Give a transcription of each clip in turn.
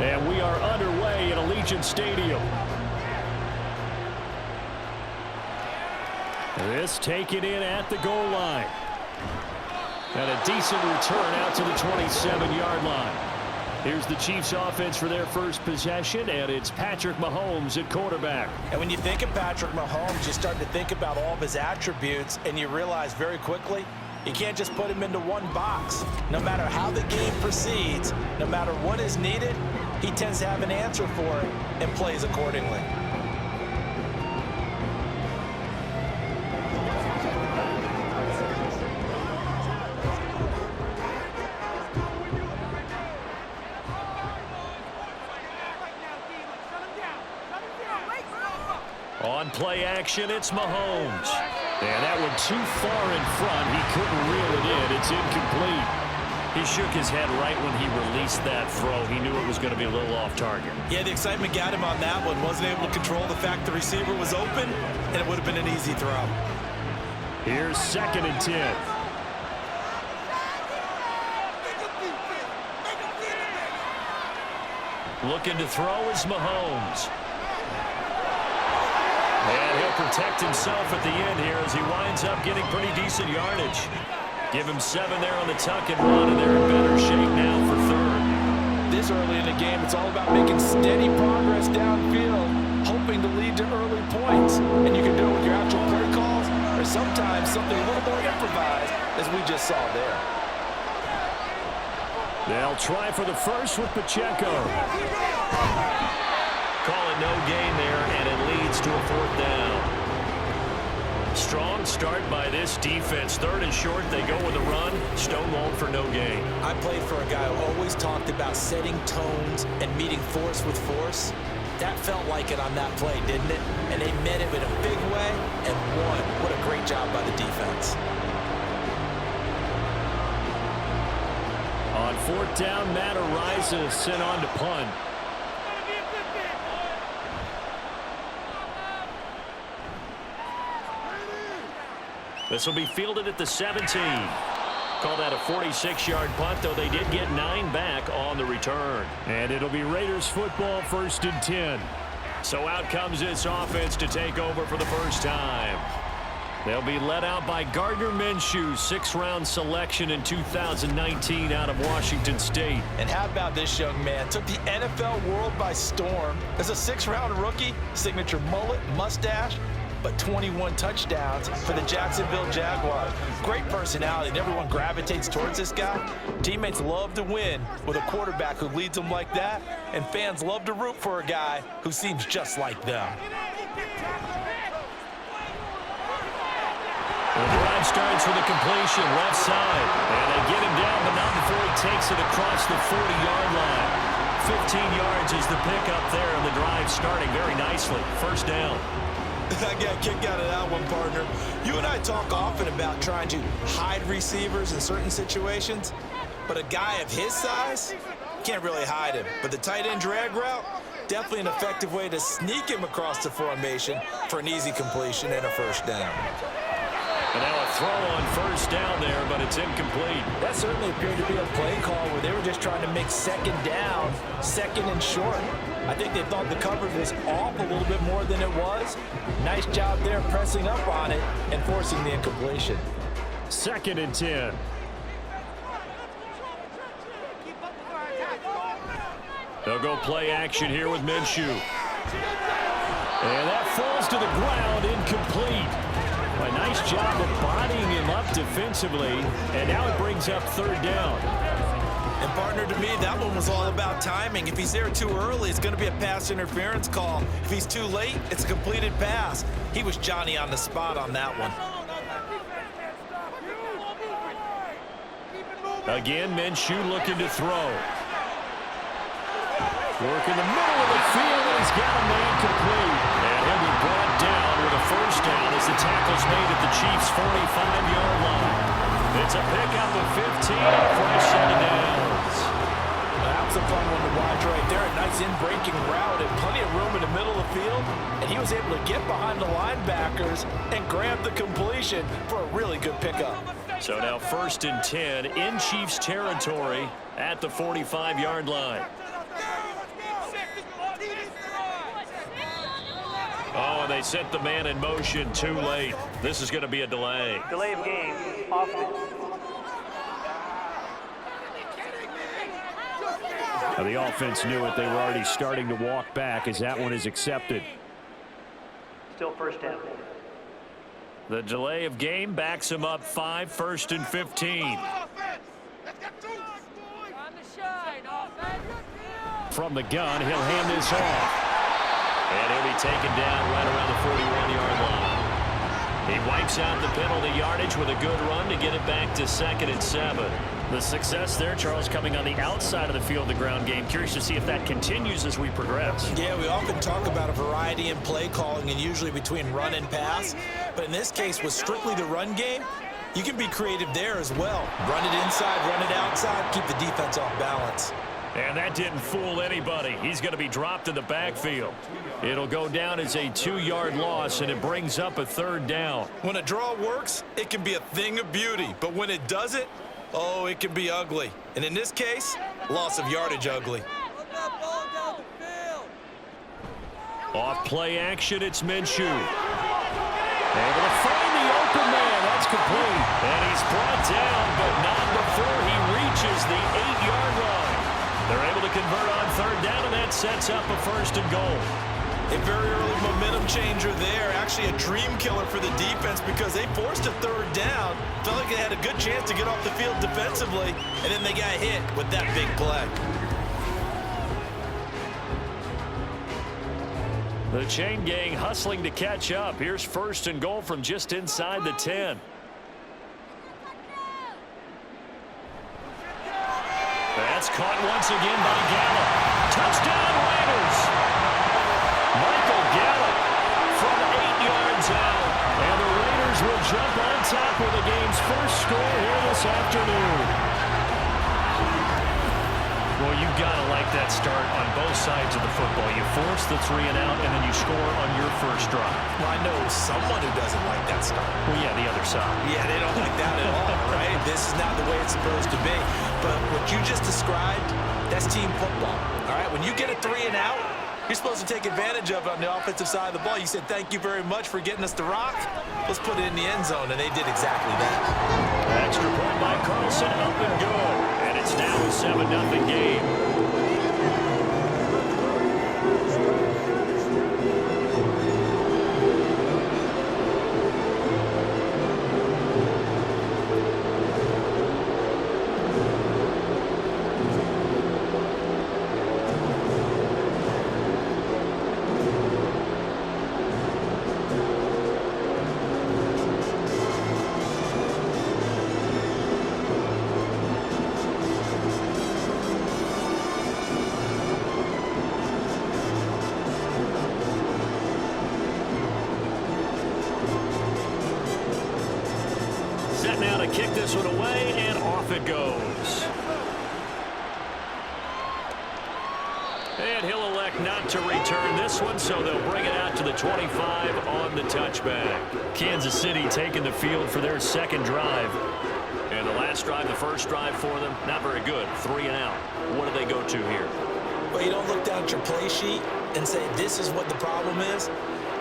And we are underway at Allegiant Stadium. This taken in at the goal line. And a decent return out to the 27-yard line. Here's the Chiefs offense for their first possession, and it's Patrick Mahomes at quarterback. And when you think of Patrick Mahomes, you start to think about all of his attributes, and you realize very quickly you can't just put him into one box. No matter how the game proceeds, no matter what is needed, he tends to have an answer for it and plays accordingly. On play action, it's Mahomes. And that one too far in front. He couldn't reel it in. It's incomplete. He shook his head right when he released that throw. He knew it was going to be a little off target. Yeah, the excitement got him on that one. Wasn't able to control the fact the receiver was open, and it would have been an easy throw. Here's 2nd and 10. Looking to throw is Mahomes. And he'll protect himself at the end here as he winds up getting pretty decent yardage. Give him 7 there on the tuck and run, and they're in better shape now for 3rd. This early in the game, it's all about making steady progress downfield, hoping to lead to early points. And you can do it with your actual play calls, or sometimes something a little more improvised, as we just saw there. They'll try for the first with Pacheco. Call it no gain there, and it leads to a 4th down. Strong start by this defense. 3rd and short, they go with a run. Stonewalled for no gain. I played for a guy who always talked about setting tones and meeting force with force. That felt like it on that play, didn't it? And they met it in a big way and won. What a great job by the defense. On 4th down, Matt Ariza sent on to punt. This will be fielded at the 17. Call that a 46-yard punt, though they did get 9 back on the return. And it'll be Raiders football, 1st and 10. So out comes this offense to take over for the first time. They'll be led out by Gardner Minshew, 6th-round selection in 2019 out of Washington State. And how about this young man? Took the NFL world by storm. As a 6th-round rookie, signature mullet, mustache, but 21 touchdowns for the Jacksonville Jaguars. Great personality, and everyone gravitates towards this guy. Teammates love to win with a quarterback who leads them like that, and fans love to root for a guy who seems just like them. The drive starts with a completion, left side. And they get him down, but not before he takes it across the 40-yard line. 15 yards is the pickup there, and the drive starting very nicely. 1st down. I got a kick out of that one, partner. You and I talk often about trying to hide receivers in certain situations, but a guy of his size can't really hide him. But the tight end drag route, definitely an effective way to sneak him across the formation for an easy completion and a 1st down. And now a throw on 1st down there, but it's incomplete. That certainly appeared to be a play call where they were just trying to make 2nd down, 2nd and short. I think they thought the coverage was off a little bit more than it was. Nice job there pressing up on it and forcing the incompletion. 2nd and 10. They'll go play action here with Minshew. And that falls to the ground, incomplete. A nice job of bodying him up defensively, and now it brings up 3rd down. And partner, to me, that one was all about timing. If he's there too early, it's going to be a pass interference call. If he's too late, it's a completed pass. He was Johnny on the spot on that one. Again, Minshew looking to throw. Work in the middle of the field, and he's got a man complete. And he'll be brought down with a 1st down as the tackle's made at the Chiefs' 45-yard line. It's a pickup of 15 for a 7 downs. That's a fun one to watch right there. A nice in-breaking route and plenty of room in the middle of the field. And he was able to get behind the linebackers and grab the completion for a really good pickup. So now 1st and 10 in Chiefs territory at the 45-yard line. Oh, and they set the man in motion too late. This is going to be a delay. Delay of game. Offense. Now, the offense knew it. They were already starting to walk back as that one is accepted. Still first down. The delay of game backs him up 5, 1st and 15. From the gun, he'll hand this off. And he'll be taken down right around the 41-yard line. He wipes out the penalty yardage with a good run to get it back to 2nd and 7. The success there, Charles, coming on the outside of the field, the ground game. Curious to see if that continues as we progress. Yeah, we often talk about a variety in play calling and usually between run and pass. But in this case, with strictly the run game, you can be creative there as well. Run it inside, run it outside, keep the defense off balance. And that didn't fool anybody. He's going to be dropped in the backfield. It'll go down as a 2-yard loss, and it brings up a 3rd down. When a draw works, it can be a thing of beauty. But when it doesn't, oh, it can be ugly. And in this case, loss of yardage ugly. Off play action, it's Minshew. Able to find the open man. That's complete. And he's brought down, but not before he reaches the 8-yard line. They're able to convert on 3rd down, and that sets up a 1st and goal. A very early momentum changer there. Actually a dream killer for the defense because they forced a 3rd down. Felt like they had a good chance to get off the field defensively, and then they got hit with that big play. The chain gang hustling to catch up. Here's 1st and goal from just inside the 10. That's caught once again by Gallup. Touchdown Raiders! Michael Gallup from 8 yards out. And the Raiders will jump on top with the game's first score here this afternoon. Well, you've got to like that start on both sides of the football. You force the 3 and out, and then you score on your first drive. Well, I know someone who doesn't like that start. Well, yeah, the other side. Yeah, they don't like that at all, right? This is not the way it's supposed to be. But what you just described, that's team football, all right? When you get a 3 and out, you're supposed to take advantage of it on the offensive side of the ball. You said, thank you very much for getting us the rock. Let's put it in the end zone, and they did exactly that. Extra point by Carlson, up and good. And it's now a 7-0 game. Now to kick this one away, and off it goes. And he'll elect not to return this one, so they'll bring it out to the 25 on the touchback. Kansas City taking the field for their 2nd drive. And the last drive, the first drive for them, not very good. 3 and out. What do they go to here? Well, you don't look down at your play sheet and say, this is what the problem is.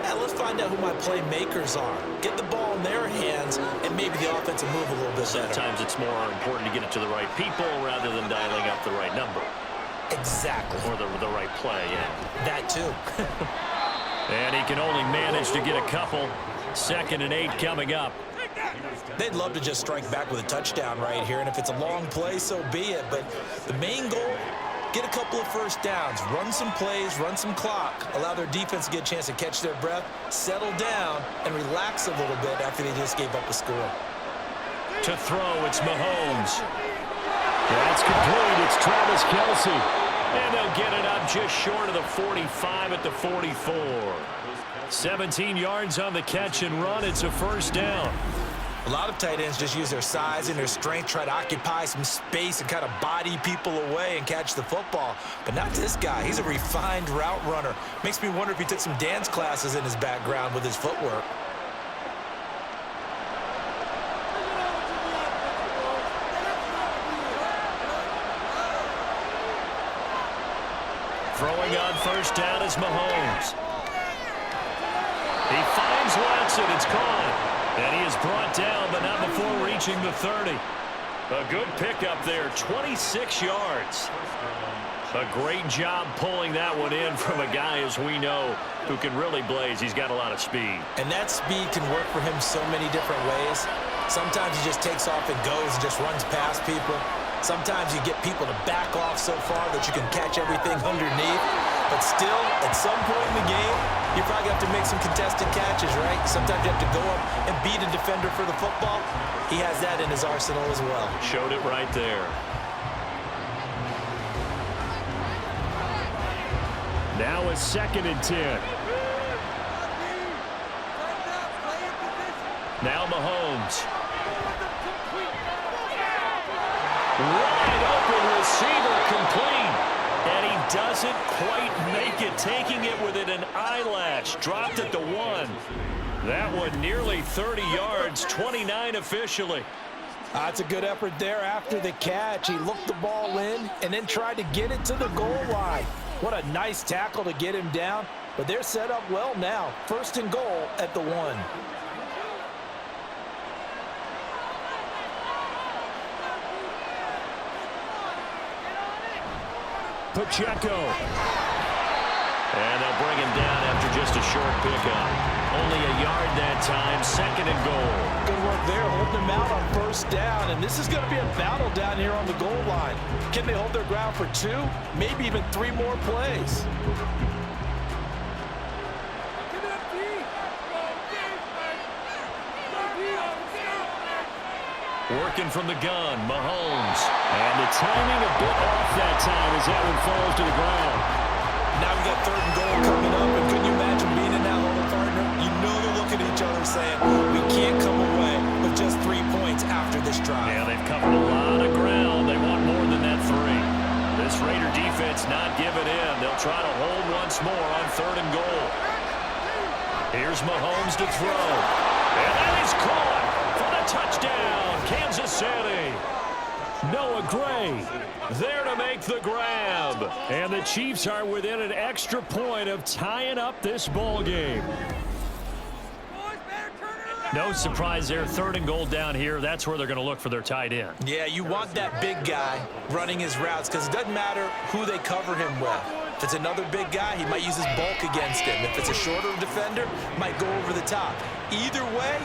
Now let's find out who my playmakers are. Get the ball in their hands, and maybe the offense will move a little bit better. Sometimes it's more important to get it to the right people rather than dialing up the right number. Exactly. Or the right play, yeah. That too. And he can only manage to get a couple. 2nd and 8 coming up. They'd love to just strike back with a touchdown right here, and if it's a long play, so be it. But the main goal, get a couple of first downs, run some plays, run some clock, allow their defense to get a chance to catch their breath, settle down, and relax a little bit after they just gave up a score. To throw, it's Mahomes. That's complete. It's Travis Kelce. And they'll get it up just short of the 45 at the 44. 17 yards on the catch and run. It's a 1st down. A lot of tight ends just use their size and their strength, try to occupy some space and kind of body people away and catch the football. But not this guy. He's a refined route runner. Makes me wonder if he took some dance classes in his background with his footwork. Throwing on 1st down is Mahomes. He finds Watson. It's caught. And he is brought down, but not before reaching the 30. A good pickup there, 26 yards. A great job pulling that one in from a guy, as we know, who can really blaze. He's got a lot of speed. And that speed can work for him so many different ways. Sometimes he just takes off and goes and just runs past people. Sometimes you get people to back off so far that you can catch everything underneath. But still, at some point in the game, you probably have to make some contested catches, right? Sometimes you have to go up and beat a defender for the football. He has that in his arsenal as well. Showed it right there. Now a 2nd and 10. Now Mahomes. Wide open receiver complete. And he doesn't quite make it, taking it within an eyelash. Dropped at the 1. That one nearly 30 yards, 29 officially. That's a good effort there after the catch. He looked the ball in and then tried to get it to the goal line. What a nice tackle to get him down. But they're set up well now. 1st and goal at the 1. Pacheco. And they'll bring him down after just a short pickup. Only a yard that time, 2nd and goal. Good work there, holding him out on 1st down. And this is going to be a battle down here on the goal line. Can they hold their ground for 2, maybe even 3 more plays? Working from the gun, Mahomes. And the timing a bit off that time as that one falls to the ground. Now we got 3rd and goal coming up, and couldn't you imagine being in that huddle, partner? You know they're looking at each other saying, we can't come away with just 3 points after this drive. Yeah, they've covered a lot of ground. They want more than that 3. This Raider defense not giving in. They'll try to hold once more on 3rd and goal. Here's Mahomes to throw. And that is caught for the touchdown. Kansas City. Noah Gray there to make the grab. And the Chiefs are within an extra point of tying up this ball game. No surprise there. 3rd and goal down here. That's where they're going to look for their tight end. Yeah, you want that big guy running his routes because it doesn't matter who they cover him with. If it's another big guy, he might use his bulk against him. If it's a shorter defender, might go over the top. Either way,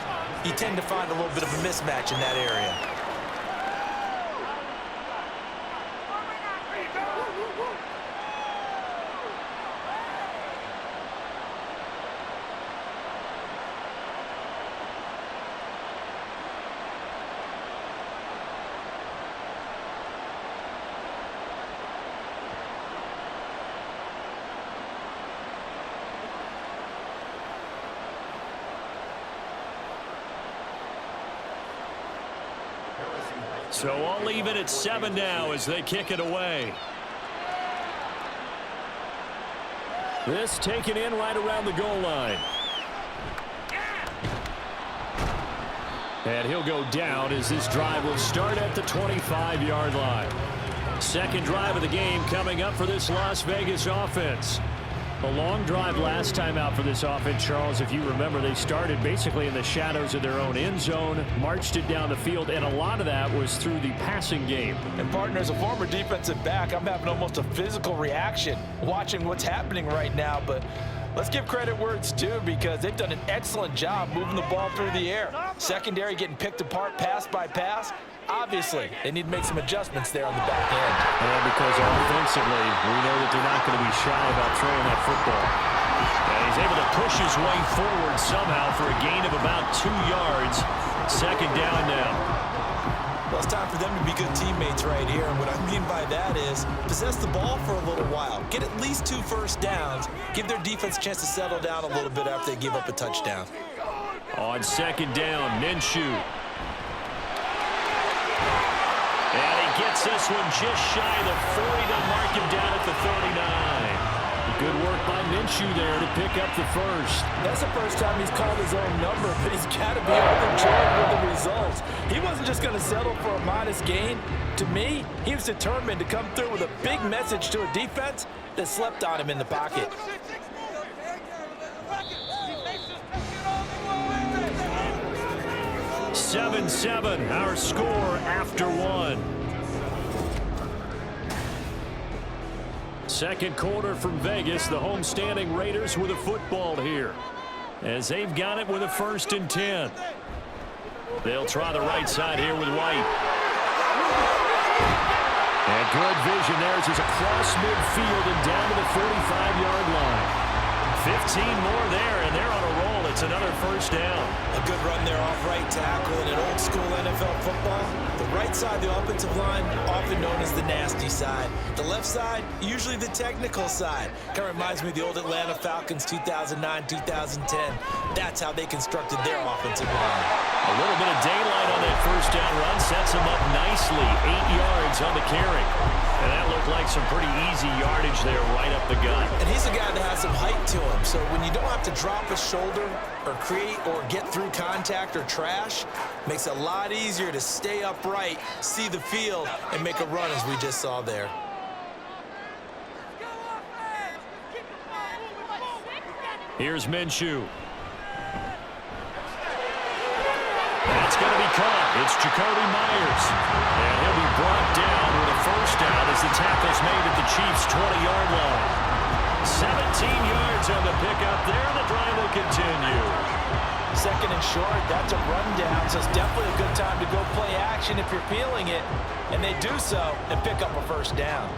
you tend to find a little bit of a mismatch in that area. So I'll leave it at 7 now as they kick it away. This taken in right around the goal line. And he'll go down as this drive will start at the 25-yard line. 2nd drive of the game coming up for this Las Vegas offense. A long drive last time out for this offense, Charles. If you remember, they started basically in the shadows of their own end zone, marched it down the field, and a lot of that was through the passing game. And, partner, as a former defensive back, I'm having almost a physical reaction watching what's happening right now. But let's give credit where it's due because they've done an excellent job moving the ball through the air. Secondary getting picked apart pass by pass. Obviously, they need to make some adjustments there on the back end. Well, because offensively, we know that they're not going to be shy about throwing that football. And he's able to push his way forward somehow for a gain of about 2 yards. 2nd down now. Well, it's time for them to be good teammates right here. And what I mean by that is possess the ball for a little while. Get at least 2 first downs. Give their defense a chance to settle down a little bit after they give up a touchdown. On 2nd down, Minshew. And he gets this one just shy of the 40 to mark him down at the 39. Good work by Minshew there to pick up the 1st. That's the first time he's called his own number, but he's got to be overjoyed with the results. He wasn't just going to settle for a modest gain. To me, he was determined to come through with a big message to a defense that slept on him in the pocket. 7-7, our score after one. Second quarter from Vegas. The homestanding Raiders with a football here, as they've got it with a 1st and 10. They'll try the right side here with White. And good vision there as he's across midfield and down to the 45-yard line. 15 more there, and they're on a roll. It's another 1st down. A good run there off right tackle in an old-school NFL football. The right side, the offensive line, often known as the nasty side. The left side, usually the technical side. Kind of reminds me of the old Atlanta Falcons 2009-2010. That's how they constructed their offensive line. A little bit of daylight on that 1st down run sets him up nicely. 8 yards on the carry. And that looked like some pretty easy yardage there right up the gut. And he's a guy that has some height to him. So when you don't have to drop a shoulder or create or get through contact or trash, makes it a lot easier to stay upright, see the field, and make a run as we just saw there. Here's Minshew. That's going to be caught. It's Jacoby Myers. And he'll be brought down with a 1st down as the tackle's made at the Chiefs' 20-yard line. 17 yards on the pickup there. The drive will continue. 2nd and short, that's a rundown, so it's definitely a good time to go play action if you're feeling it. And they do so and pick up a 1st down.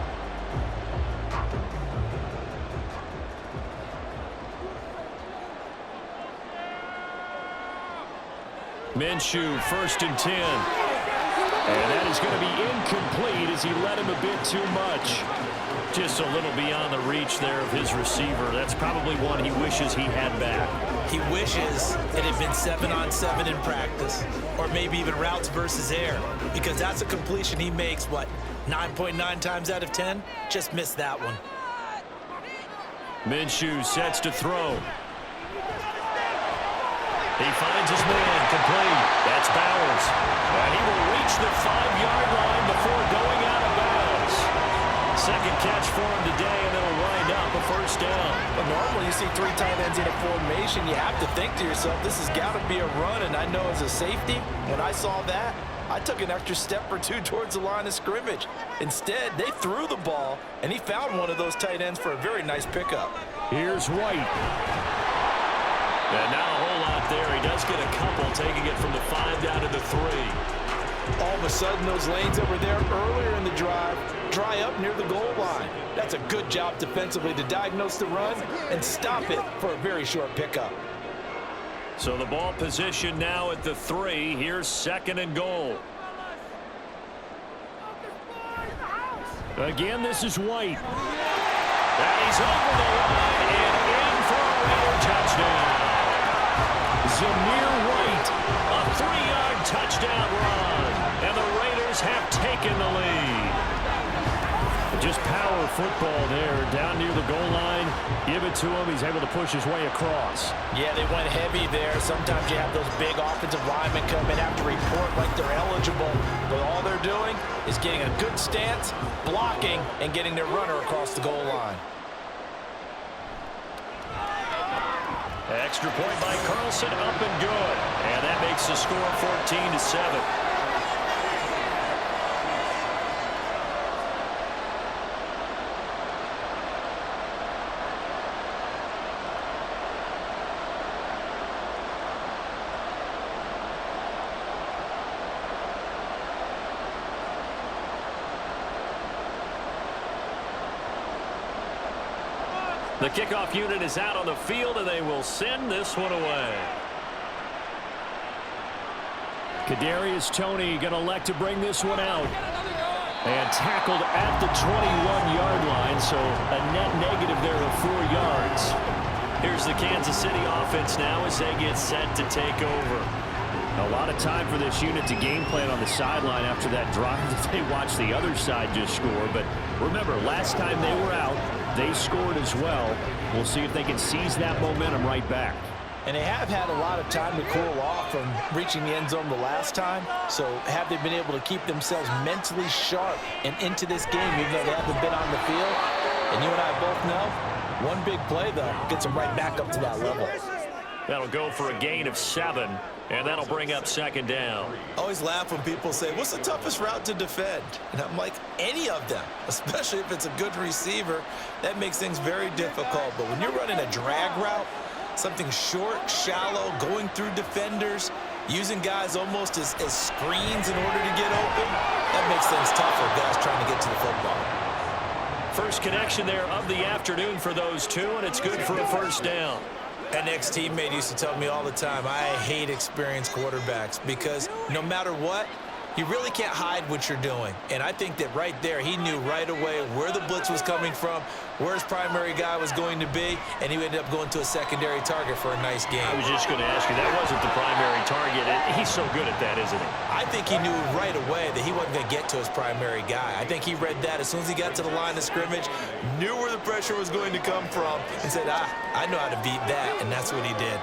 Minshew, 1st and 10. And that is going to be incomplete as he led him a bit too much. Just a little beyond the reach there of his receiver. That's probably one he wishes he had back. He wishes it had been 7-on-7 in practice, or maybe even routes versus air, because that's a completion he makes, what, 9.9 times out of 10? Just missed that one. Minshew sets to throw. He finds his man, complete. That's Bowers. And he will reach the 5-yard line before going out of bounds. 2nd catch for him today, and it'll wind up a 1st down. But normally you see 3 tight ends in a formation, you have to think to yourself, this has got to be a run, and I know as a safety, when I saw that, I took an extra step or 2 towards the line of scrimmage. Instead, they threw the ball, and he found one of those tight ends for a very nice pickup. Here's White. And now a whole lot there. He does get a couple, taking it from the 5 down to the 3. All of a sudden, those lanes that were there earlier in the drive dry up near the goal line. That's a good job defensively to diagnose the run and stop it for a very short pickup. So the ball position now at the 3. Here's 2nd and goal. Again, this is White. And he's over the line and in for a Raider touchdown. Zamir White, a 3-yard touchdown run, and the Raiders have taken the lead. Just power football there, down near the goal line. Give it to him. He's able to push his way across. Yeah, they went heavy there. Sometimes you have those big offensive linemen come in, have to report like they're eligible, but all they're doing is getting a good stance, blocking, and getting their runner across the goal line. Extra point by Carlson, up and good. And that makes the score 14-7. The kickoff unit is out on the field, and they will send this one away. Kadarius Toney going to elect to bring this one out. And tackled at the 21-yard line, so a net negative there of 4 yards. Here's the Kansas City offense now as they get set to take over. A lot of time for this unit to game plan on the sideline after that drive that they watched the other side just score. But remember, last time they were out, they scored as well. We'll see if they can seize that momentum right back. And they have had a lot of time to cool off from reaching the end zone the last time. So have they been able to keep themselves mentally sharp and into this game, even though they haven't been on the field? And you and I both know, one big play, though, gets them right back up to that level. That'll go for a gain of 7, and that'll bring up second down. I always laugh when people say, what's the toughest route to defend? And I'm like, any of them, especially if it's a good receiver. That makes things very difficult. But when you're running a drag route, something short, shallow, going through defenders, using guys almost as screens in order to get open, that makes things tough for guys trying to get to the football. First connection there of the afternoon for those two, and it's good for a first down. An ex-teammate used to tell me all the time, I hate experienced quarterbacks because no matter what, you really can't hide what you're doing. And I think that right there, he knew right away where the blitz was coming from, where his primary guy was going to be, and he ended up going to a secondary target for a nice game. I was just going to ask you, that wasn't the primary target. He's so good at that, isn't he? I think he knew right away that he wasn't going to get to his primary guy. I think he read that as soon as he got to the line of scrimmage, knew where the pressure was going to come from, and said, I know how to beat that, and that's what he did.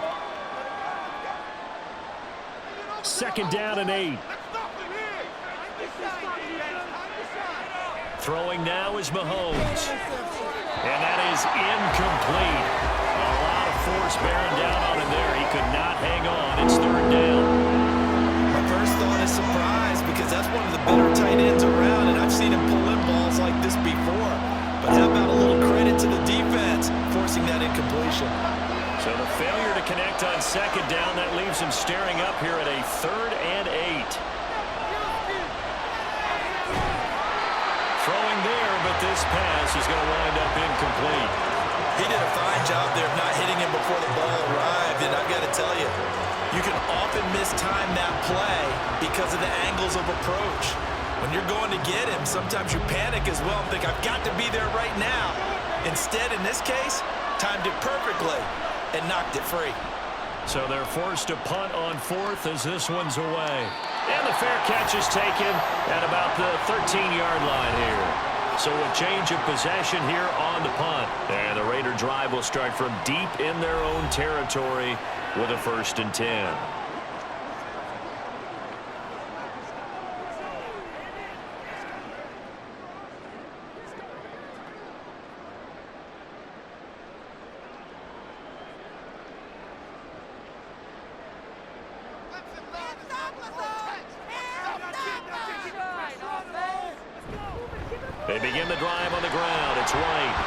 Second down and 8. Throwing now is Mahomes. And that is incomplete. A lot of force bearing down on him there. He could not hang on. It's third down. My first thought is surprise because that's one of the better tight ends around, and I've seen him pull in balls like this before. But how about a little credit to the defense forcing that incompletion? So the failure to connect on second down, that leaves him staring up here at a 3rd and 8. Throwing there, but this pass is going to wind up incomplete. He did a fine job there of not hitting him before the ball arrived, and I've got to tell you, you can often mistime that play because of the angles of approach. When you're going to get him, sometimes you panic as well and think, I've got to be there right now. Instead, in this case, timed it perfectly and knocked it free. So they're forced to punt on 4th as this one's away. And the fair catch is taken at about the 13-yard line here. So a change of possession here on the punt. And the Raider drive will start from deep in their own territory with a 1st and 10. They begin the drive on the ground. It's White.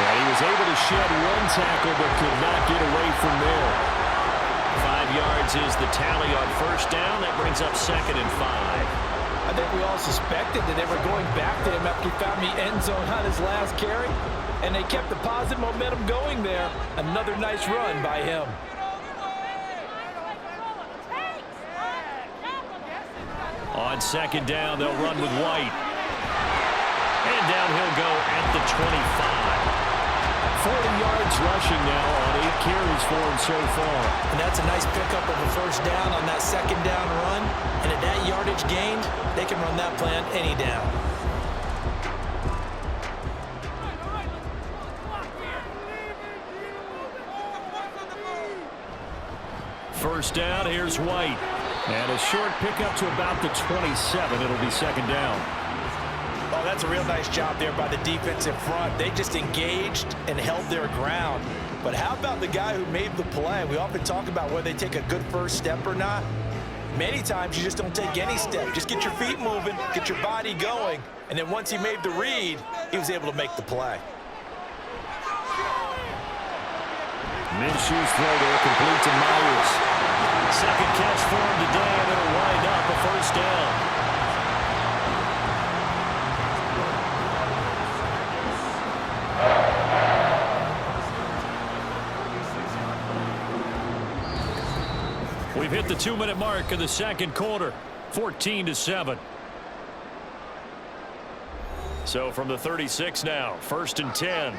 And he was able to shed one tackle but could not get away from there. 5 yards is the tally on first down. That brings up 2nd and 5. I think we all suspected that they were going back to him after he found the end zone on his last carry, and they kept the positive momentum going there. Another nice run by him. On second down, they'll run with White. And down he'll go at the 25. 40 yards rushing now on 8 carries for him so far. And that's a nice pickup of a first down on that second down run. And at that yardage gained, they can run that plan any down. First down, here's White. And a short pickup to about the 27. It'll be second down. Oh, that's a real nice job there by the defensive front. They just engaged and held their ground. But how about the guy who made the play? We often talk about whether they take a good first step or not. Many times you just don't take any step. Just get your feet moving, get your body going, and then once he made the read, he was able to make the play. Minshew's throw there complete to Myers. Second catch for him today, and it'll wind up a first down. We've hit the 2-minute mark of the second quarter, 14-7. So from the 36 now, 1st and 10.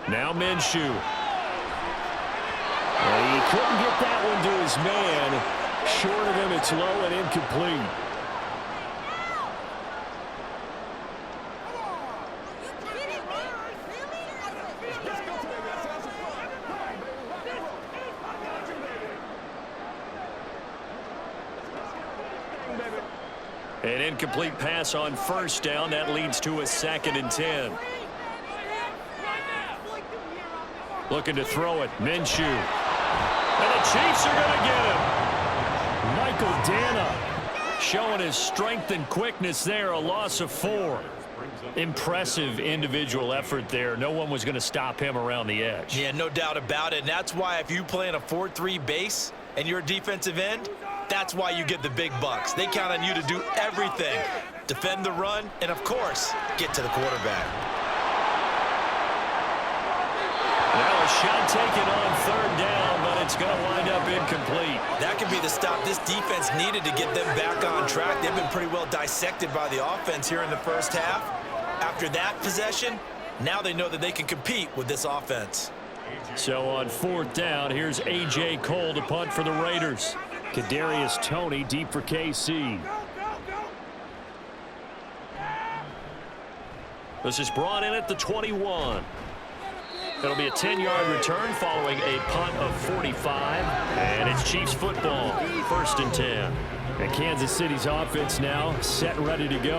Now Minshew. And he couldn't get that one to his man. Short of him, it's low and incomplete. An incomplete pass on first down. That leads to a 2nd and 10. Looking to throw it. Minshew. And the Chiefs are going to get him. Michael Dana showing his strength and quickness there. A loss of 4. Impressive individual effort there. No one was going to stop him around the edge. Yeah, no doubt about it. And that's why if you play in a 4-3 base and you're a defensive end, that's why you get the big bucks. They count on you to do everything. Defend the run and, of course, get to the quarterback. Now a shot taken on 3rd down, but it's going to wind up incomplete. That could be the stop this defense needed to get them back on track. They've been pretty well dissected by the offense here in the first half. After that possession, now they know that they can compete with this offense. So on 4th down, here's A.J. Cole to punt for the Raiders. Kadarius Toney deep for KC. This is brought in at the 21. It'll be a 10-yard return following a punt of 45. And it's Chiefs football, 1st and 10. And Kansas City's offense now set and ready to go.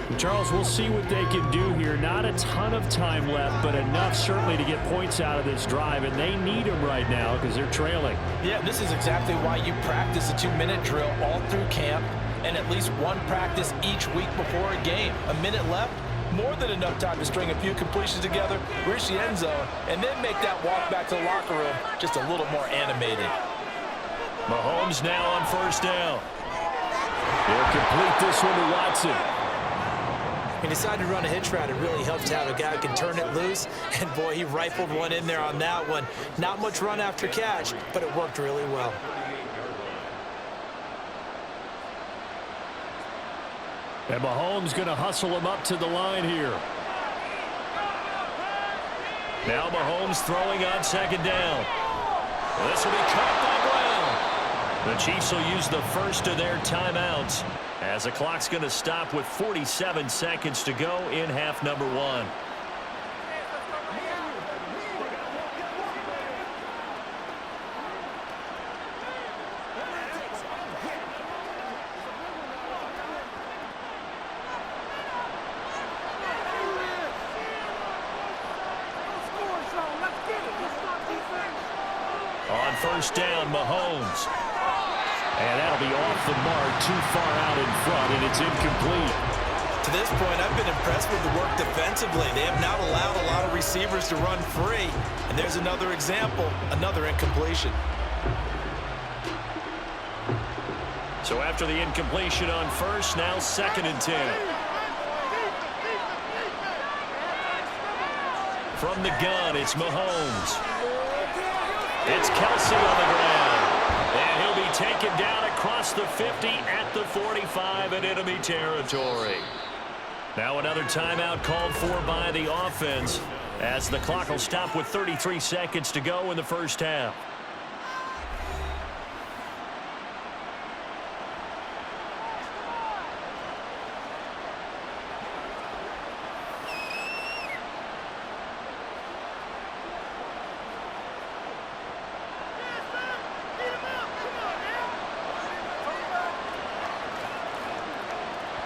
And Charles, we'll see what they can do here. Not a ton of time left, but enough certainly to get points out of this drive. And they need them right now because they're trailing. Yeah, this is exactly why you practice a 2-minute drill all through camp and at least one practice each week before a game. A minute left, more than enough time to string a few completions together, reach the end zone, and then make that walk back to the locker room just a little more animated. Mahomes now on 1st down. They'll complete this one to Watson. He decided to run a hitch route. It really helped to have a guy who can turn it loose. And, boy, he rifled one in there on that one. Not much run after catch, but it worked really well. And Mahomes going to hustle him up to the line here. Now Mahomes throwing on 2nd down. This will be caught by Brown. The Chiefs will use the first of their timeouts as the clock's going to stop with 47 seconds to go in half number 1. On 1st down, Mahomes. And that'll be off the mark, too far out in front, and it's incomplete. To this point, I've been impressed with the work defensively. They have not allowed a lot of receivers to run free. And there's another example, another incompletion. So after the incompletion on 1st, now 2nd and 10. From the gun, it's Mahomes. It's Kelsey on the ground. And he'll be taken down across the 50 at the 45 in enemy territory. Now another timeout called for by the offense as the clock will stop with 33 seconds to go in the first half.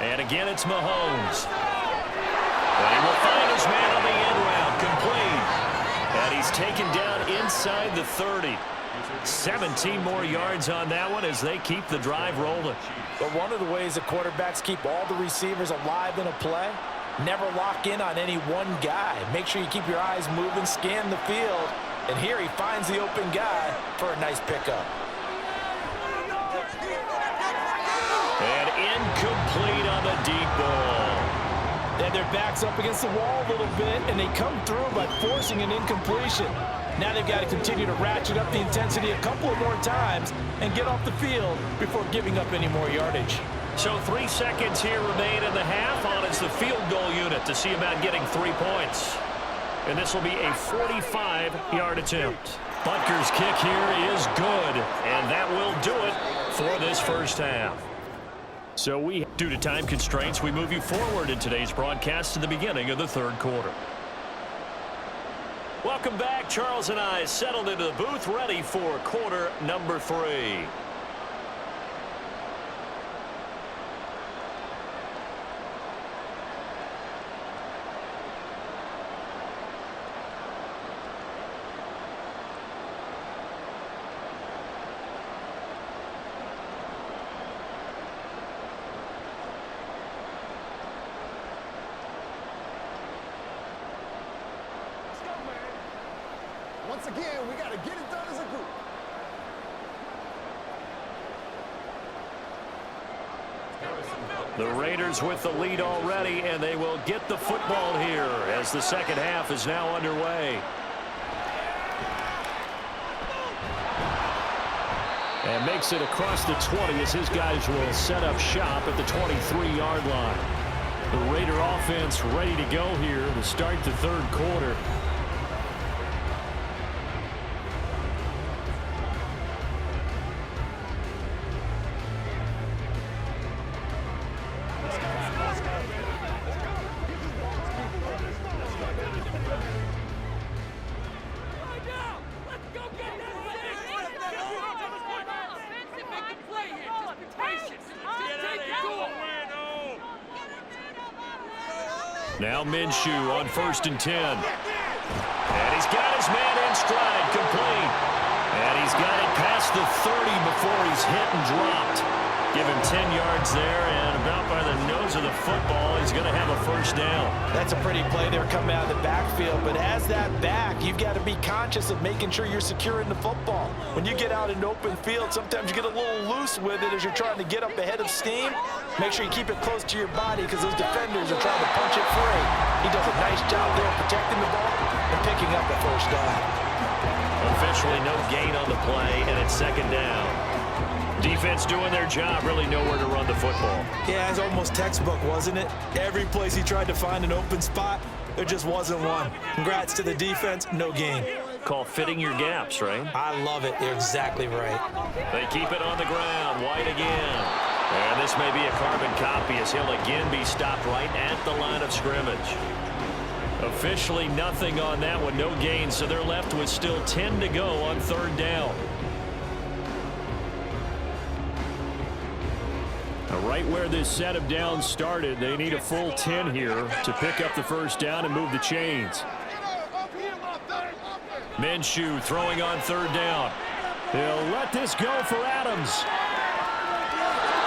And again, it's Mahomes. And he will find his man on the end route, complete. And he's taken down inside the 30. 17 more yards on that one as they keep the drive rolling. But one of the ways the quarterbacks keep all the receivers alive in a play, never lock in on any one guy. Make sure you keep your eyes moving, scan the field. And here he finds the open guy for a nice pickup. And incomplete on the deep ball. And their back's up against the wall a little bit, and they come through by forcing an incompletion. Now they've got to continue to ratchet up the intensity a couple of more times and get off the field before giving up any more yardage. So 3 seconds here remain in the half. On is the field goal unit to see about getting 3 points. And this will be a 45-yard attempt. Butker's kick here is good, and that will do it for this first half. So due to time constraints, we move you forward in today's broadcast to the beginning of the third quarter. Welcome back. Charles and I settled into the booth ready for quarter number 3. again. We got to get it done as a group. The Raiders with the lead already, and they will get the football here as the second half is now underway. And makes it across the 20 as his guys will set up shop at the 23-yard line. The Raider offense ready to go here to start the third quarter. Now Minshew on 1st and 10. And he's got his man in stride, complete. And he's got it past the 30 before he's hit and dropped. Give him 10 yards there, and about by the nose of the football, he's going to have a first down. That's a pretty play there coming out of the backfield, but as that back, you've got to be conscious of making sure you're securing the football. When you get out in open field, sometimes you get a little loose with it as you're trying to get up ahead of steam. Make sure you keep it close to your body because those defenders are trying to punch it free. He does a nice job there protecting the ball and picking up the first down. Officially no gain on the play, and it's second down. Defense doing their job, really nowhere to run the football. Yeah, it's almost textbook, wasn't it? Every place he tried to find an open spot, there just wasn't one. Congrats to the defense, no gain. Call fitting your gaps, right? I love it. You're exactly right. They keep it on the ground. White again. And this may be a carbon copy as he'll again be stopped right at the line of scrimmage. Officially nothing on that one, no gain, so they're left with still 10 to go on third down. Right where this set of downs started, they need a full 10 here to pick up the first down and move the chains. Minshew throwing on third down. He'll let this go for Adams.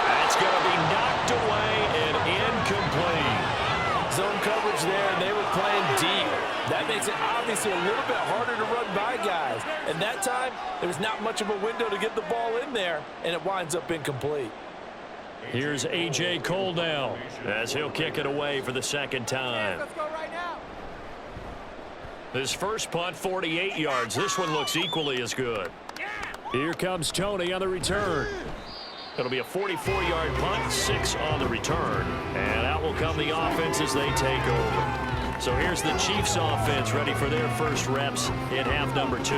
That's going to be knocked away and incomplete. Zone coverage there, and they were playing deep. That makes it obviously a little bit harder to run by guys. And that time, there was not much of a window to get the ball in there, and it winds up incomplete. Here's A.J. Cole now as he'll kick it away for the second time. Let's go right now. His first punt, 48 yards. This one looks equally as good. Here comes Tony on the return. It'll be a 44-yard punt, 6 on the return. And out will come the offense as they take over. So here's the Chiefs offense ready for their first reps in half number 2.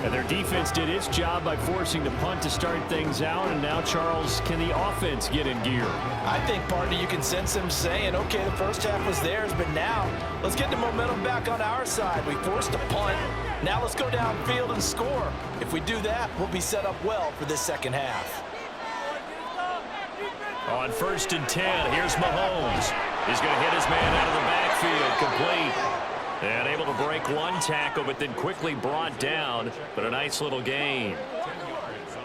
And their defense did its job by forcing the punt to start things out. And now, Charles, can the offense get in gear? I think, partner, you can sense them saying, okay, the first half was theirs, but now let's get the momentum back on our side. We forced a punt. Now let's go downfield and score. If we do that, we'll be set up well for this second half. On 1st and 10, here's Mahomes. He's going to hit his man out of the backfield, complete. And able to break one tackle, but then quickly brought down. But a nice little gain.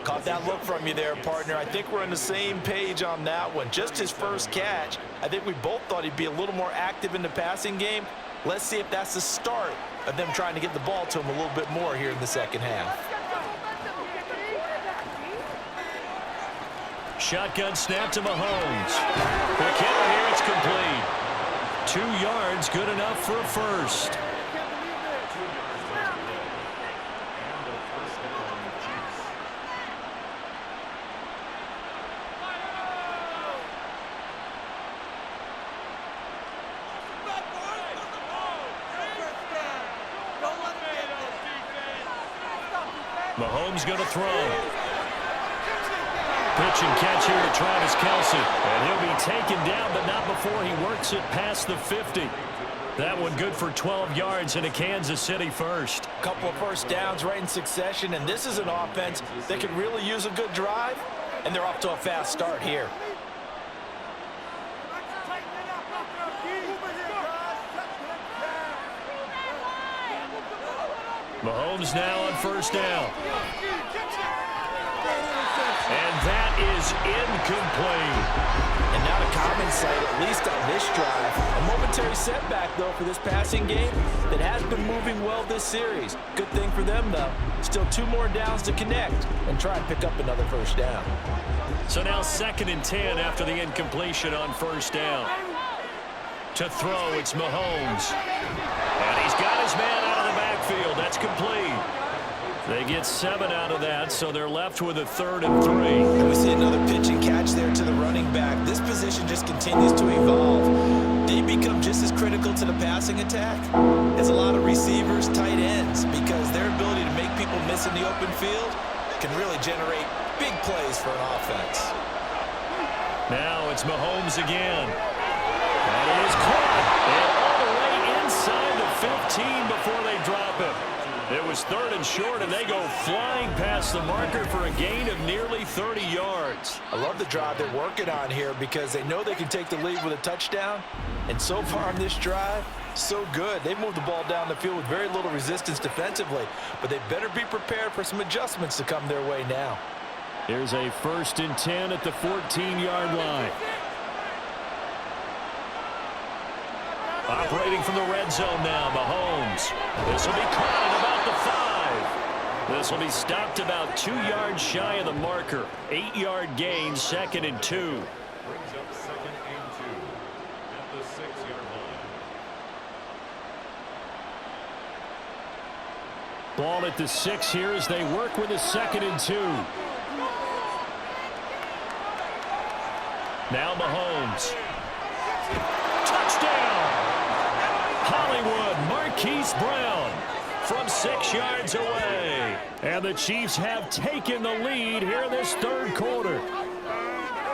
Caught that look from you there, partner. I think we're on the same page on that one. Just his first catch. I think we both thought he'd be a little more active in the passing game. Let's see if that's the start of them trying to get the ball to him a little bit more here in the second half. Shotgun snap to Mahomes. The kick here, it's complete. 2 yards, good enough for a first. Mahomes going to throw. Pitch and catch here to Travis Kelce. And he'll be taken down, but not before he works it past the 50. That one good for 12 yards and a Kansas City first. Couple of first downs right in succession, and this is an offense that could really use a good drive, and they're off to a fast start here. Mahomes now on first down. And that is incomplete. And now to common sight, at least on this drive, a moment momentary setback, though, for this passing game that has been moving well this series. Good thing for them, though. Still 2 more downs to connect and try and pick up another first down. So now 2nd and 10 after the incompletion on first down. To throw, it's Mahomes. And he's got his man out of the backfield. That's complete. They get 7 out of that, so they're left with a 3rd and 3. And we see another pitch and catch there to the running back. This position just continues to evolve. They become just as critical to the passing attack as a lot of receivers, tight ends, because their ability to make people miss in the open field can really generate big plays for an offense. Now it's Mahomes again. And it is caught. And all the way inside the 15 before they drop it. It was 3rd and short, and they go flying past the marker for a gain of nearly 30 yards. I love the drive they're working on here because they know they can take the lead with a touchdown. And so far on this drive, so good. They've moved the ball down the field with very little resistance defensively, but they better be prepared for some adjustments to come their way now. Here's a 1st and 10 at the 14-yard line. Operating from the red zone now, Mahomes. This will be caught at about the 5. This will be stopped about 2 yards shy of the marker. 8-yard gain, 2nd and 2. Brings up 2nd and 2 at the 6-yard line. Ball at the 6 here as they work with a 2nd and 2. Now Mahomes. Touchdown! Hollywood, Marquise Brown from 6 yards away. And the Chiefs have taken the lead here in this 3rd quarter.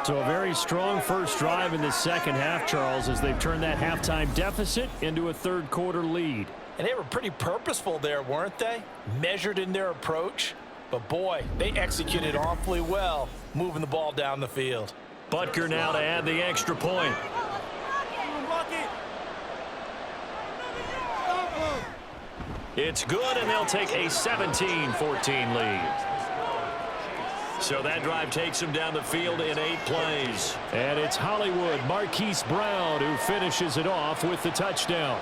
So a very strong first drive in the second half, Charles, as they've turned that halftime deficit into a 3rd quarter lead. And they were pretty purposeful there, weren't they? Measured in their approach. But boy, they executed awfully well, moving the ball down the field. Butker now to add the extra point. It's good, and they'll take a 17-14 lead. So that drive takes them down the field in 8 plays. And it's Hollywood, Marquise Brown, who finishes it off with the touchdown.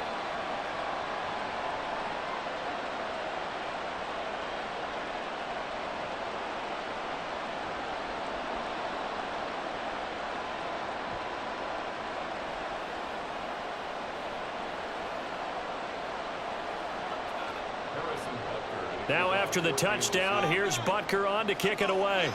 Now after the touchdown, here's Butker on to kick it away.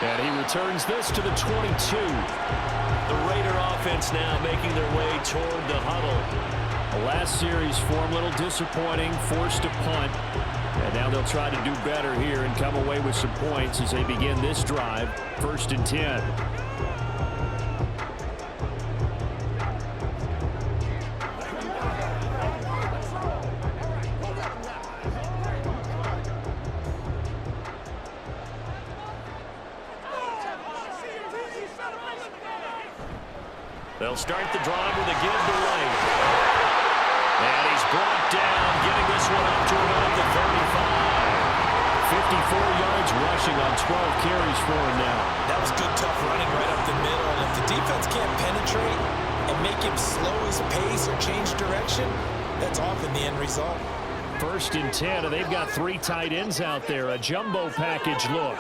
And he returns this to the 22. The Raider offense now making their way toward the huddle. The last series form a little disappointing, forced a punt. And now they'll try to do better here and come away with some points as they begin this drive. 1st and 10. They'll start the drive with a give to White. And he's brought down, getting this one up to about the 35. 54 yards rushing on 12 carries for him now. That was good, tough running right up the middle. And if the defense can't penetrate and make him slow his pace or change direction, that's often the end result. 1st and 10, and they've got 3 tight ends out there. A jumbo package look.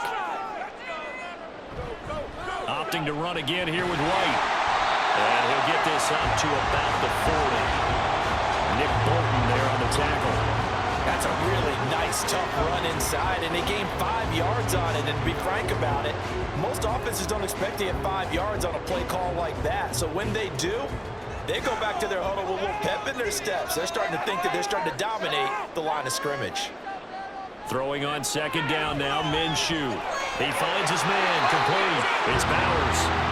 Opting to run again here with White. And he'll get this up to about the 40. Nick Bolton there on the tackle. That's a really nice, tough run inside, and they gained 5 yards on it. And to be frank about it, most offenses don't expect to get 5 yards on a play call like that. So when they do, they go back to their huddle with a little pep in their steps. They're starting to think that they're starting to dominate the line of scrimmage. Throwing on 2nd down now, Minshew. He finds his man, complete. It's Bowers.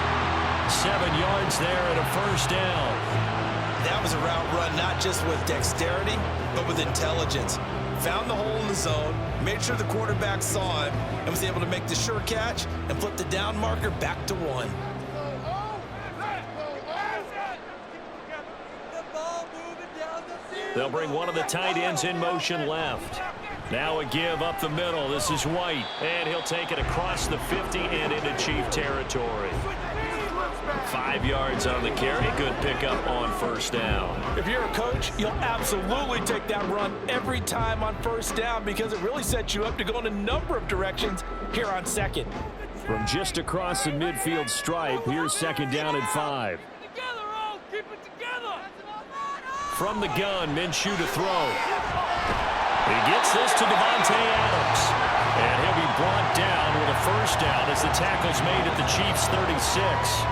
7 yards there and a 1st down. That was a route run not just with dexterity, but with intelligence. Found the hole in the zone, made sure the quarterback saw him, and was able to make the sure catch and flip the down marker back to 1. They'll bring one of the tight ends in motion left. Now a give up the middle. This is White. And he'll take it across the 50 and into Chief territory. 5 yards on the carry. Good pickup on first down. If you're a coach, you'll absolutely take that run every time on first down because it really sets you up to go in a number of directions here on second. From just across the midfield stripe, here's second down and 5. From the gun, Minshew to throw. He gets this to Devontae Adams. And he'll be brought down with a first down as the tackle's made at the Chiefs' 36.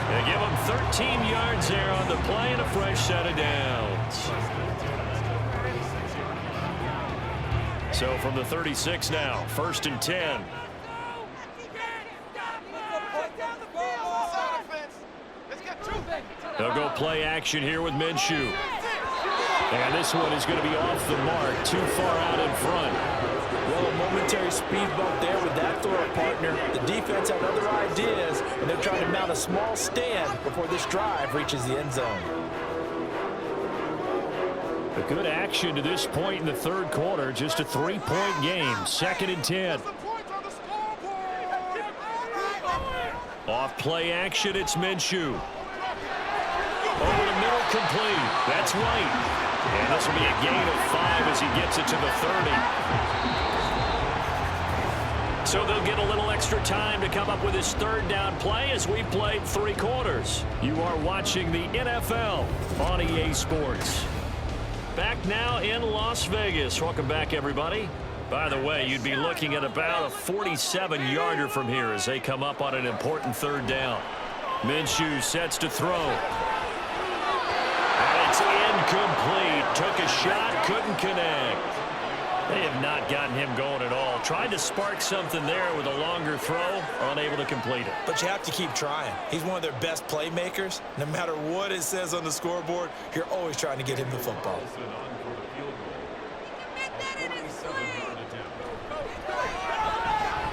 They give him 13 yards there on the play and a fresh set of downs. So from the 36 now, first and 10. They'll go play action here with Minshew. And this one is going to be off the mark, too far out in front. Well, a momentary speed bump there with that throw partner. The defense had other ideas, and they're trying to mount a small stand before this drive reaches the end zone. A good action to this point in the third quarter. Just a 3-point game. Second and 10. Off play action, it's Minshew. Over the middle, complete. That's White. And this will be a gain of 5 as he gets it to the 30. So they'll get a little extra time to come up with his third down play as we played 3 quarters. You are watching the NFL on EA Sports. Back now in Las Vegas. Welcome back, everybody. By the way, you'd be looking at about a 47-yarder from here as they come up on an important third down. Minshew sets to throw. And it's incomplete. Took a shot, couldn't connect. They have not gotten him going at all. Tried to spark something there with a longer throw, unable to complete it. But you have to keep trying. He's one of their best playmakers. No matter what it says on the scoreboard, you're always trying to get him the football.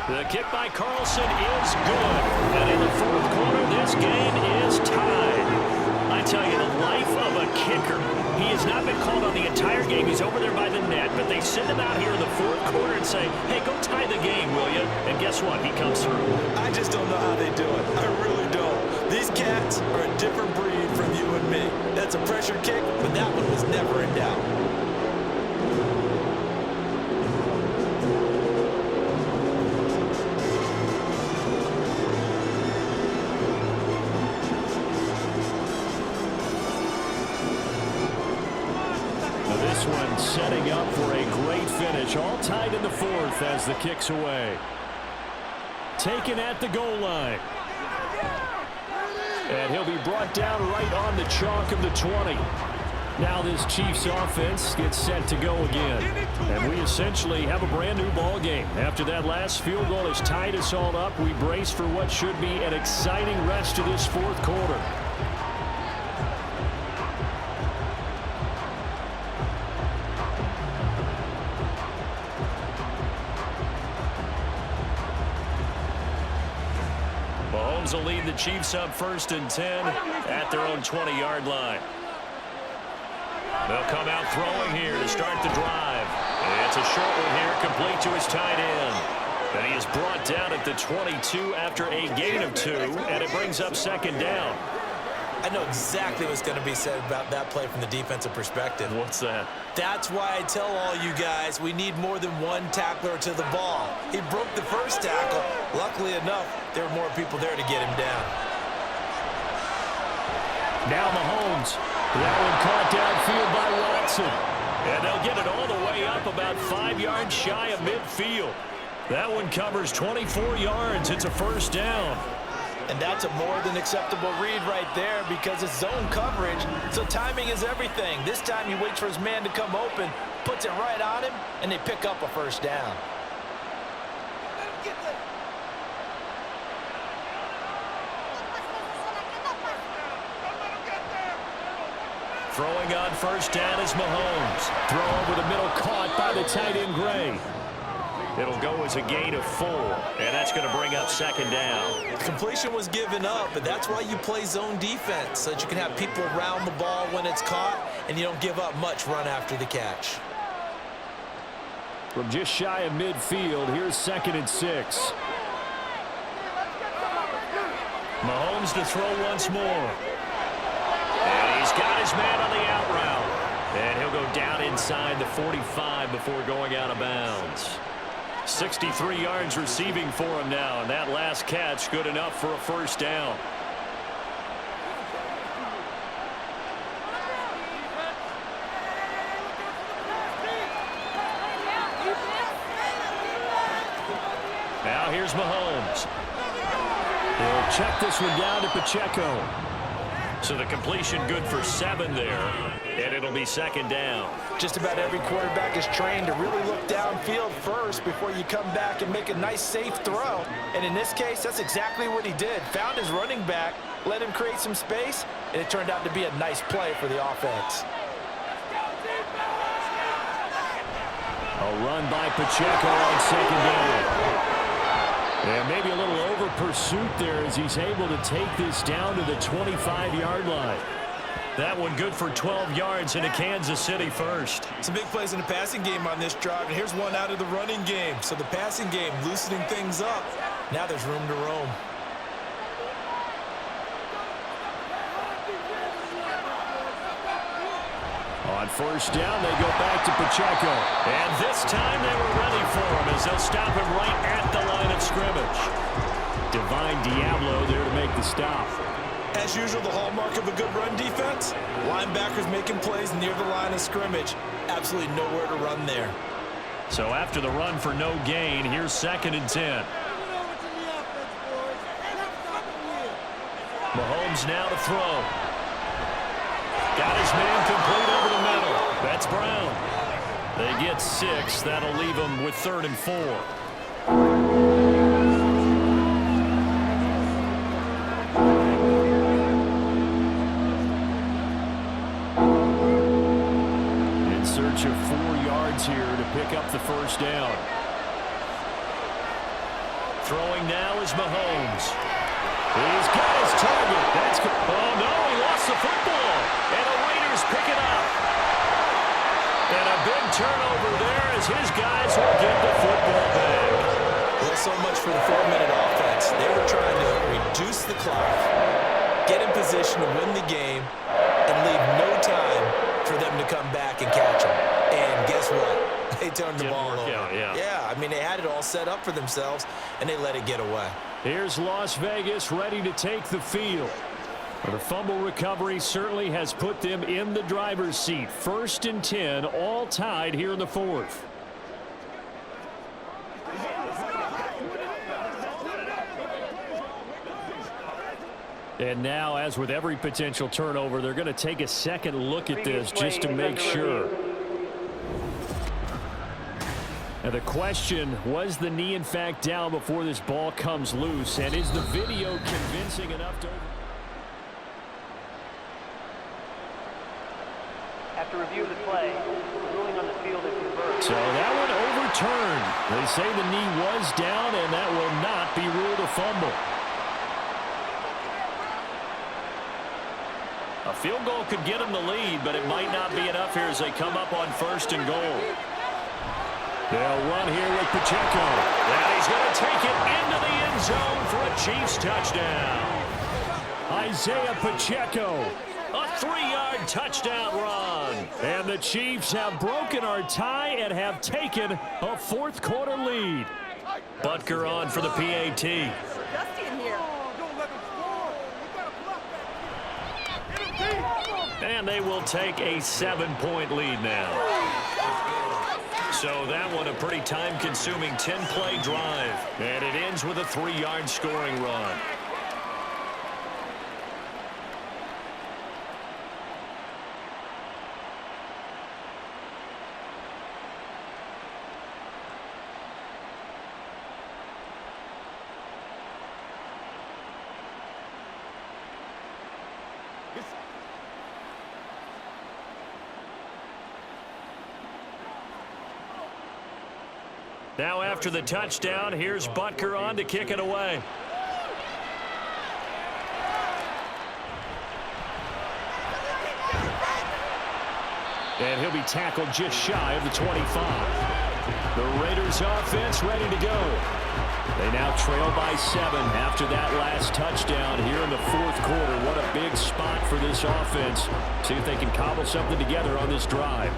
The kick by Carlson is good. And in the fourth quarter, this game is tied. I tell you, the life of a kicker. He has not been called on the entire game. He's over there by the net, but they send him out here in the fourth quarter and say, hey, go tie the game, will you? And guess what? He comes through. I just don't know how they do it. I really don't. These cats are a different breed from you and me. That's a pressure kick, but that one was never in doubt. This one setting up for a great finish. All tied in the fourth as the kick's away. Taken at the goal line. And he'll be brought down right on the chalk of the 20. Now this Chiefs offense gets set to go again. And we essentially have a brand new ball game. After that last field goal has tied us all up, we brace for what should be an exciting rest of this fourth quarter. Mahomes will lead the Chiefs up first and 10 at their own 20-yard line. They'll come out throwing here to start the drive. It's a short one here, complete to his tight end. And he is brought down at the 22 after a gain of 2, and it brings up second down. I know exactly what's going to be said about that play from the defensive perspective. What's that? That's why I tell all you guys we need more than one tackler to the ball. He broke the first tackle. Luckily enough, there were more people there to get him down. Now Mahomes. That one caught downfield by Watson. And they'll get it all the way up about 5 yards shy of midfield. That one covers 24 yards. It's a first down. And that's a more than acceptable read right there because it's zone coverage, so timing is everything. This time he waits for his man to come open, puts it right on him, and they pick up a first down. Throwing on first down is Mahomes. Throw over the middle, caught by the tight end Gray. It'll go as a gain of 4, and that's going to bring up second down. Completion was given up, but that's why you play zone defense, so that you can have people around the ball when it's caught, and you don't give up much run after the catch. From just shy of midfield, here's 2nd and 6. Mahomes to throw once more. And he's got his man on the out route. And he'll go down inside the 45 before going out of bounds. 63 yards receiving for him now, and that last catch good enough for a first down. Now here's Mahomes. He'll check this one down to Pacheco. So the completion good for 7 there, and it'll be 2nd down. Just about every quarterback is trained to really look downfield first before you come back and make a nice, safe throw. And in this case, that's exactly what he did. Found his running back, let him create some space, and it turned out to be a nice play for the offense. A run by Pacheco on 2nd down. And maybe a little over pursuit there as he's able to take this down to the 25-yard line. That one good for 12 yards into Kansas City first. Some big plays in the passing game on this drive, and here's one out of the running game. So the passing game loosening things up. Now there's room to roam. On 1st down, they go back to Pacheco. And this time they were ready for him as they'll stop him right at the line of scrimmage. Divine Diablo there to make the stop. As usual, the hallmark of a good run defense, linebackers making plays near the line of scrimmage. Absolutely nowhere to run there. So after the run for no gain, here's 2nd and 10. Mahomes now to throw. Got his man complete over the middle. That's Brown. They get 6. That'll leave them with 3rd and 4. In search of 4 yards here to pick up the first down. Throwing now is Mahomes. He's got his target. That's good. Oh, no, he lost the football. And the Raiders pick it up. And a big turnover there as his guys will get the football back. Well, so much for the 4-minute offense. They were trying to reduce the clock, get in position to win the game, and leave no time for them to come back and catch them. And guess what? They turned the ball over. Yeah, I mean, they had it all set up for themselves, and they let it get away. Here's Las Vegas ready to take the field. The fumble recovery certainly has put them in the driver's seat. 1st and 10, all tied here in the 4th. And now, as with every potential turnover, they're going to take a second look at this just to make sure. Now the question, was the knee in fact down before this ball comes loose? And is the video convincing enough to... After review of the play, the ruling on the field is reversed. So that one overturned. They say the knee was down, and that will not be ruled a fumble. A field goal could get them the lead, but it might not be enough here as they come up on 1st and goal. They'll run here with Pacheco. And he's going to take it into the end zone for a Chiefs touchdown. Isaiah Pacheco. A 3-yard touchdown run. And the Chiefs have broken our tie and have taken a 4th quarter lead. Butker on for the PAT. And they will take a 7-point lead now. So that one a pretty time-consuming 10-play drive. And it ends with a 3-yard scoring run. Now after the touchdown, here's Butker on to kick it away. And he'll be tackled just shy of the 25. The Raiders offense ready to go. They now trail by 7 after that last touchdown here in the fourth quarter. What a big spot for this offense. See if they can cobble something together on this drive.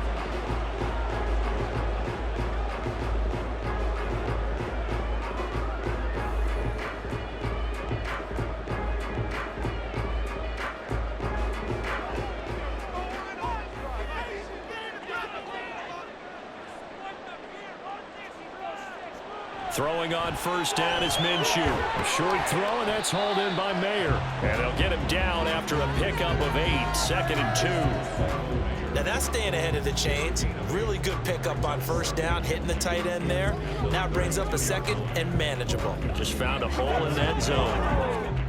Throwing on first down is Minshew. A short throw, and that's hauled in by Mayer. And they'll get him down after a pickup of 8, 2nd and 2. Now that's staying ahead of the chains. Really good pickup on first down, hitting the tight end there. Now brings up a 2nd and manageable. Just found a hole in that zone.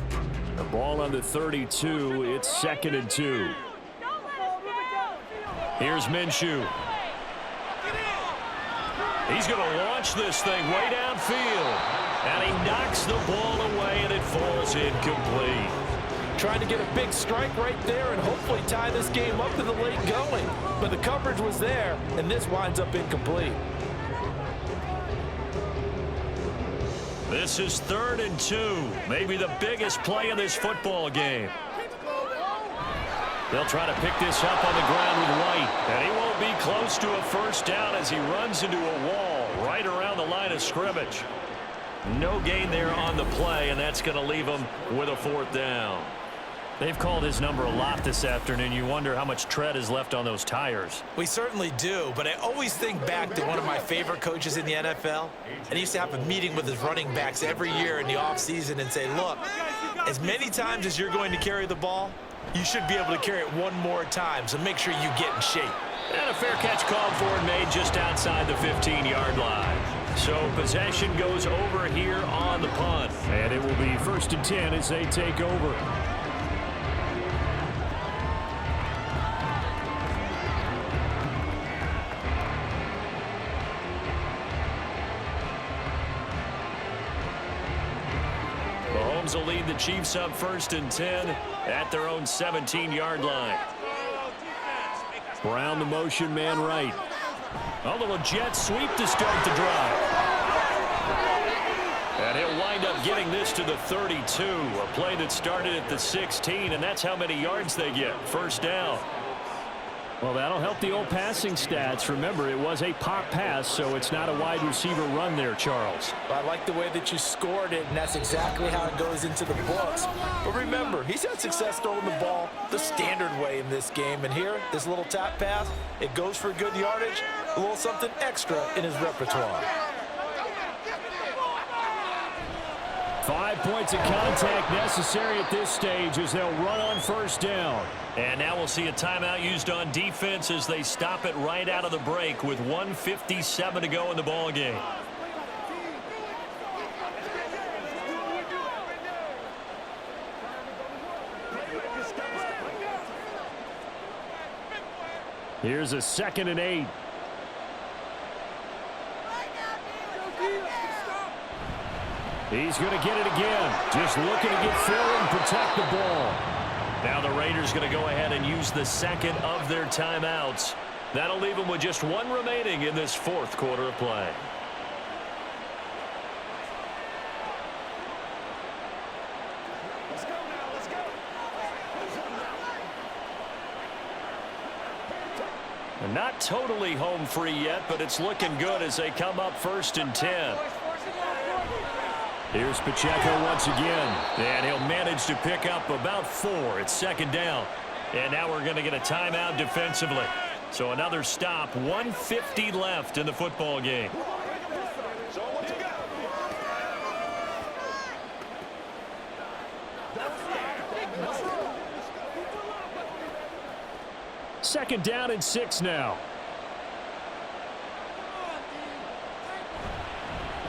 The ball on the 32. It's 2nd and 2. Here's Minshew. He's going to launch this thing way downfield. And he knocks the ball away, and it falls incomplete. Trying to get a big strike right there and hopefully tie this game up in the late going. But the coverage was there, and this winds up incomplete. This is 3rd and 2. Maybe the biggest play in this football game. They'll try to pick this up on the ground with White. And he won't be close to a first down as he runs into a wall right around the line of scrimmage. No gain there on the play, and that's going to leave him with a 4th down. They've called his number a lot this afternoon. You wonder how much tread is left on those tires. We certainly do, but I always think back to one of my favorite coaches in the NFL. And he used to have a meeting with his running backs every year in the offseason and say, look, as many times as you're going to carry the ball, you should be able to carry it one more time, so make sure you get in shape. And a fair catch called for and made just outside the 15-yard line. So possession goes over here on the punt. And it will be 1st and 10 as they take over. Mahomes will lead the Chiefs up 1st and 10 at their own 17-yard line. Brown the motion man right. A little jet sweep to start the drive. And he'll wind up getting this to the 32. A play that started at the 16, and that's how many yards they get. 1st down. Well, that'll help the old passing stats. Remember, it was a pop pass, so it's not a wide receiver run there, Charles. I like the way that you scored it, and that's exactly how it goes into the books. But remember, he's had success throwing the ball the standard way in this game. And here, this little tap pass, it goes for good yardage, a little something extra in his repertoire. 5 points of contact necessary at this stage as they'll run on 1st down. And now we'll see a timeout used on defense as they stop it right out of the break with 1:57 to go in the ball game. Here's a 2nd and 8. He's going to get it again. Just looking to get Phil and protect the ball. Now the Raiders going to go ahead and use the 2nd of their timeouts. That'll leave them with just 1 remaining in this 4th quarter of play. And not totally home free yet, but it's looking good as they come up 1st and 10. Here's Pacheco once again. And he'll manage to pick up about 4. It's 2nd down. And now we're going to get a timeout defensively. So another stop. 1:50 left in the football game. Second down and 6 now.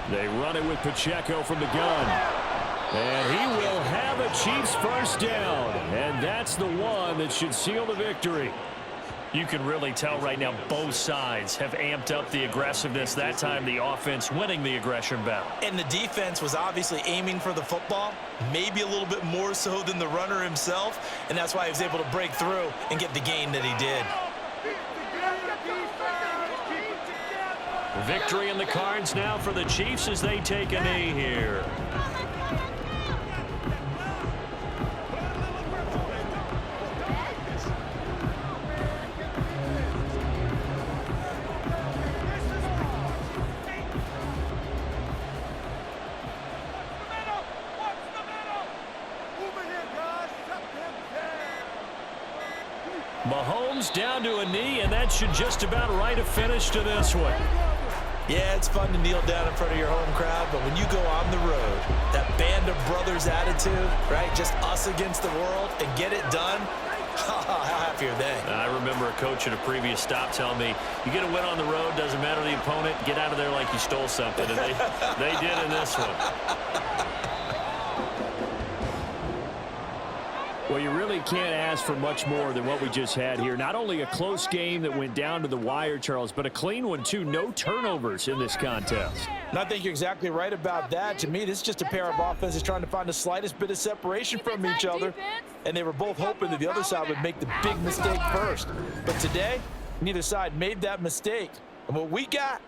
They run it with Pacheco from the gun. And he will have a Chiefs first down. And that's the one that should seal the victory. You can really tell right now both sides have amped up the aggressiveness. That time the offense winning the aggression battle. And the defense was obviously aiming for the football, maybe a little bit more so than the runner himself. And that's why he was able to break through and get the gain that he did. Victory in the cards now for the Chiefs as they take a knee here. Mahomes down to a knee, and that should just about write a finish to this one. Yeah, it's fun to kneel down in front of your home crowd, but when you go on the road, that band of brothers attitude, right, just us against the world, and get it done, how happy are they? I remember a coach at a previous stop telling me, you get a win on the road, doesn't matter the opponent, get out of there like you stole something, and they did in this one. Well, you really can't ask for much more than what we just had here. Not only a close game that went down to the wire, Charles, but a clean one, too. No turnovers in this contest. And I think you're exactly right about that. To me, this is just a pair of offenses trying to find the slightest bit of separation from each other. And they were both hoping that the other side would make the big mistake first. But today, neither side made that mistake. And what we got